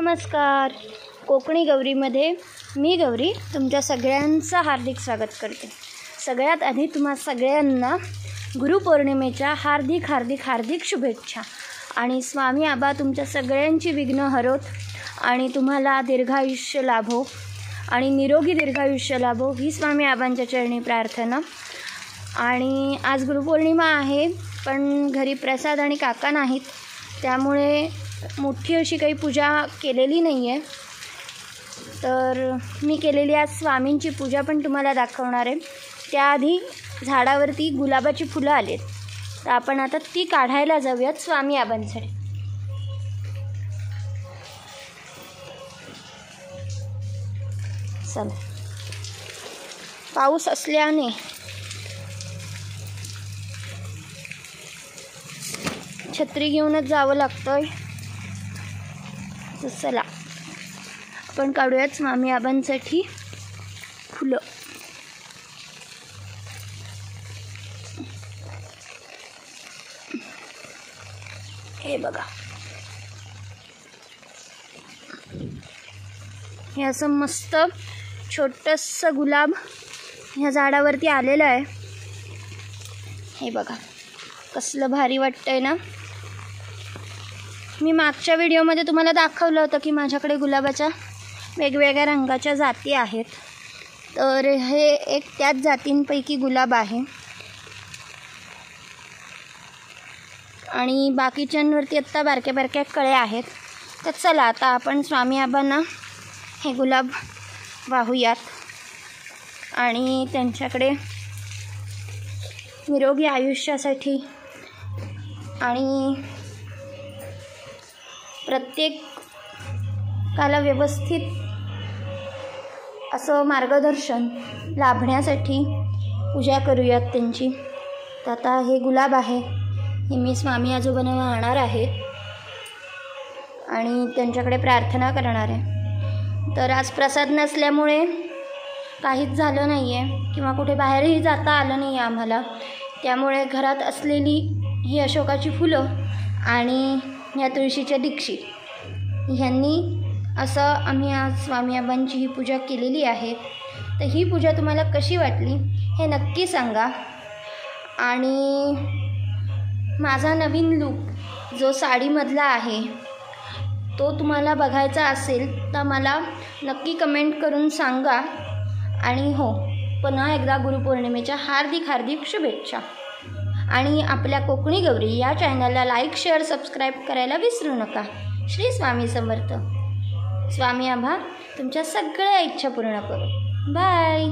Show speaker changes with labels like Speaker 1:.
Speaker 1: नमस्कार. कोकणी गौरीमध्ये मी गौरी तुमच्या सगळ्यांचं हार्दिक स्वागत करते. सगळ्यात आधी तुम्हा सगळ्यांना गुरुपौर्णिमेच्या हार्दिक शुभेच्छा. आणि स्वामी आबा तुमच्या सगळ्यांची विघ्न हरोत आणि तुम्हाला दीर्घायुष्य लाभो आणि निरोगी दीर्घायुष्य लाभो ही स्वामी आबांच्या चरणी प्रार्थना. आणि आज गुरुपौर्णिमा आहे, पण घरी प्रसाद आणि काका नाहीत, त्यामुळे मोठी अशी काही पूजा केलेली नाही आहे. तर मी केलेली आज स्वामींची पूजा पण तुम्हाला दाखवणार आहे. त्याआधी झाडावरती गुलाबाची फुलं आलेत, तर आपण आता ती काढायला जाऊयात स्वामी आबांसाठी. चला, पाऊस असल्याने छत्री घेऊनच जावं लागतंय. चला आपण काढूयात स्वामी आबांसाठी फुलं. हे बघा, हे असं मस्त छोटंसं गुलाब ह्या झाडावरती आलेलं आहे. हे बघा कसलं भारी वाटतंय ना. मी मागच्या व्हिडिओमध्ये तुम्हाला दाखवलं होतं की माझ्याकडे गुलाबाच्या वेगवेगळ्या रंगाच्या जाती आहेत. तर हे एक त्याच जातींपैकी गुलाब आहे आणि बाकीच्यांवरती आत्ता बारक्या बारक्या कळ्या आहेत. तर चला आता आपण स्वामी आबांना हे गुलाब वाहूयात आणि त्यांच्याकडे निरोगी आयुष्यासाठी आणि प्रत्येकाला व्यवस्थित असं मार्गदर्शन लाभण्यासाठी पूजा करूयात त्यांची. तर आता हे गुलाब आहे, हे मी स्वामी आजोबांना वाहणार आहे आणि त्यांच्याकडे प्रार्थना करणार आहे. तर आज प्रसाद नसल्यामुळे काहीच झालं नाही आहे किंवा कुठे बाहेरही जाता आलं नाही आहे आम्हाला, त्यामुळे घरात असलेली ही अशोकाची फुलं आणि या तुळशीच्या दीक्षी ह्यांनी असं आम्ही आज स्वामी आबांची ही पूजा केलेली आहे. तर ही पूजा तुम्हाला कशी वाटली हे नक्की सांगा. आणि माझा नवीन लूक जो साडीमधला आहे तो तुम्हाला बघायचा असेल तर मला नक्की कमेंट करून सांगा. आणि हो, पुन्हा एकदा गुरुपौर्णिमेच्या हार्दिक शुभेच्छा. आणि आपल्या कोकणी गौरी या चॅनलला लाईक, शेअर, सबस्क्राईब करायला विसरू नका. श्री स्वामी समर्थ. स्वामी आबा तुमच्या सगळ्या इच्छा पूर्ण करो. बाय.